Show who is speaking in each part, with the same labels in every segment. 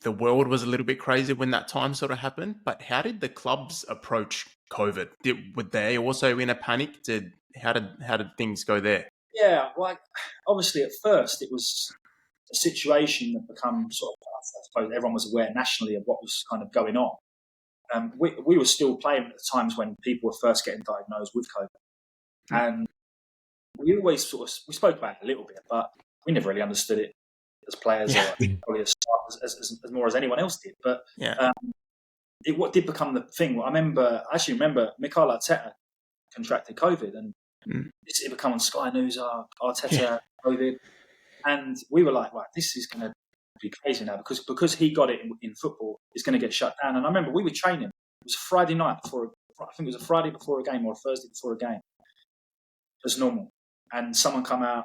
Speaker 1: the world was a little bit crazy when that time sort of happened, but how did the clubs approach COVID? Were they also in a panic? How did things go there?
Speaker 2: Yeah, well, obviously at first it was a situation that become sort of, I suppose everyone was aware nationally of what was kind of going on. We were still playing at the times when people were first getting diagnosed with COVID. And we always we spoke about it a little bit, but we never really understood it as players or probably as staff as more as anyone else did. But what did become the thing. I actually remember Mikel Arteta contracted COVID, and it became on Sky News. Arteta COVID, and we were like, "Wow, this is going to be crazy now," because he got it in football, it's going to get shut down. And I remember we were training. It was a Friday night before. I think it was a Friday before a game or a Thursday before a game, as normal. And someone come out,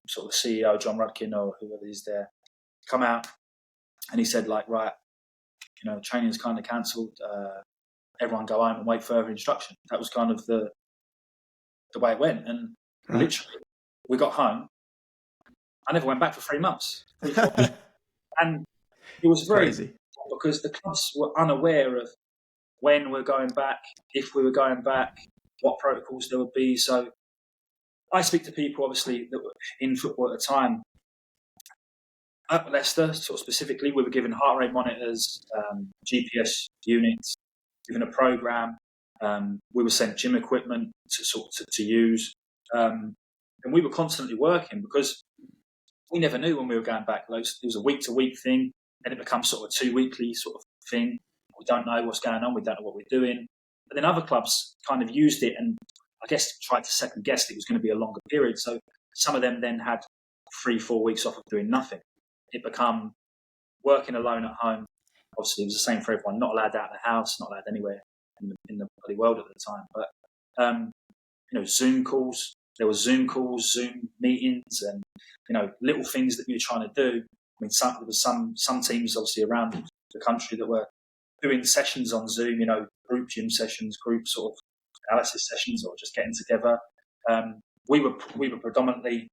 Speaker 2: sort of the CEO John Rudkin or whoever is there, come out, and he said, like, right, training's kind of cancelled. Everyone go home and wait further instruction. That was kind of the way it went. And literally, we got home. I never went back for 3 months. And it was very crazy because the clubs were unaware of when we're going back, if we were going back, what protocols there would be. So I speak to people, obviously, that were in football at the time. At Leicester, sort of specifically, we were given heart rate monitors, GPS units, given a program. We were sent gym equipment to use, and we were constantly working because we never knew when we were going back. It was a week-to-week thing, and it becomes sort of a 2-weekly sort of thing. We don't know what's going on. We don't know what we're doing. But then other clubs kind of used it and I guess tried to second guess it was going to be a longer period. So some of them then had 3-4 weeks off of doing nothing. It became working alone at home. Obviously, it was the same for everyone. Not allowed out of the house, not allowed anywhere in the bloody world at the time. But Zoom calls. There were Zoom calls, Zoom meetings, and little things that we were trying to do. I mean, there was some teams obviously around the country that were doing sessions on Zoom. Group gym sessions, group sort of analysis sessions, or just getting together. We were predominantly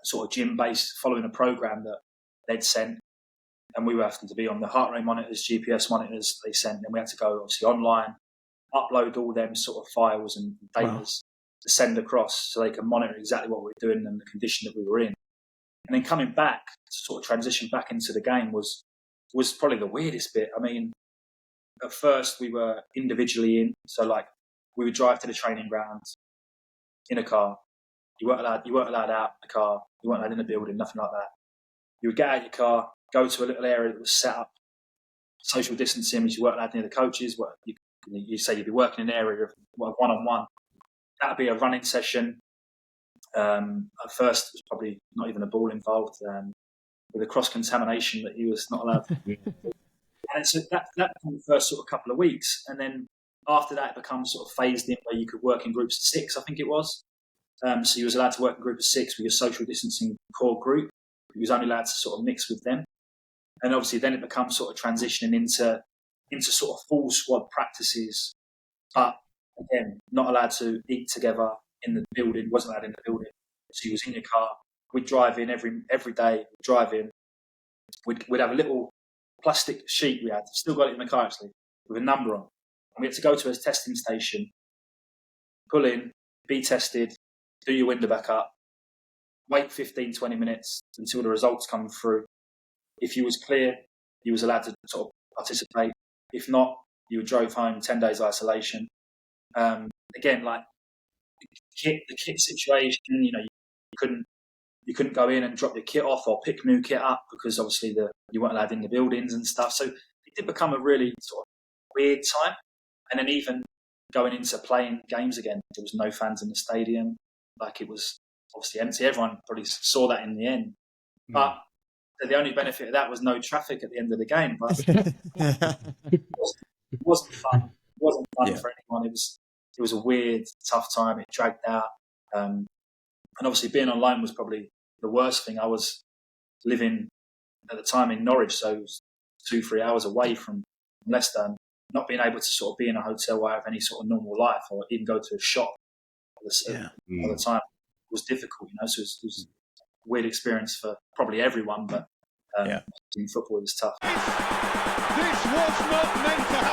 Speaker 2: sort of gym based, following a program that they'd sent, and we were having to be on the heart rate monitors, GPS monitors they sent, and we had to go obviously online, upload all them sort of files and data to send across so they can monitor exactly what we were doing and the condition that we were in. And then coming back to sort of transition back into the game was probably the weirdest bit. I mean, at first we were individually in, so like we would drive to the training grounds in a car. You weren't allowed out the car. You weren't allowed in the building, nothing like that. You would get out of your car, go to a little area that was set up, social distancing, which you weren't allowed near the coaches. You say you'd be working in an area of one-on-one. That would be a running session. At first, there was probably not even a ball involved, with a cross-contamination that he was not allowed to do. And so that became the first sort of couple of weeks. And then after that, it becomes sort of phased in where you could work in groups of 6, I think it was. So you was allowed to work in group of 6 with your social distancing core group. You was only allowed to sort of mix with them. And obviously then it becomes sort of transitioning into sort of full squad practices. But again, not allowed to eat together in the building, wasn't allowed in the building. So you was in your car. We'd drive in every day, drive in. We'd have a little plastic sheet we had, still got it in the car actually, with a number on. And we had to go to a testing station, pull in, be tested, do your window back up, wait 15, 20 minutes until the results come through. If you was clear, you was allowed to sort of participate. If not, you drove home, 10 days isolation. Again, like the kit situation, you couldn't go in and drop your kit off or pick new kit up because obviously you weren't allowed in the buildings and stuff. So it did become a really sort of weird time. And then even going into playing games again, there was no fans in the stadium. Like, it was obviously empty. Everyone probably saw that in the end. But the only benefit of that was no traffic at the end of the game. But it wasn't fun. It wasn't fun for anyone. It was a weird, tough time. It dragged out. And obviously being online was probably the worst thing. I was living at the time in Norwich, so it was 2-3 hours away from Leicester, and not being able to sort of be in a hotel or have any sort of normal life or even go to a shop at the time was difficult, So it was a weird experience for probably everyone, but in football is tough.
Speaker 3: This was not meant to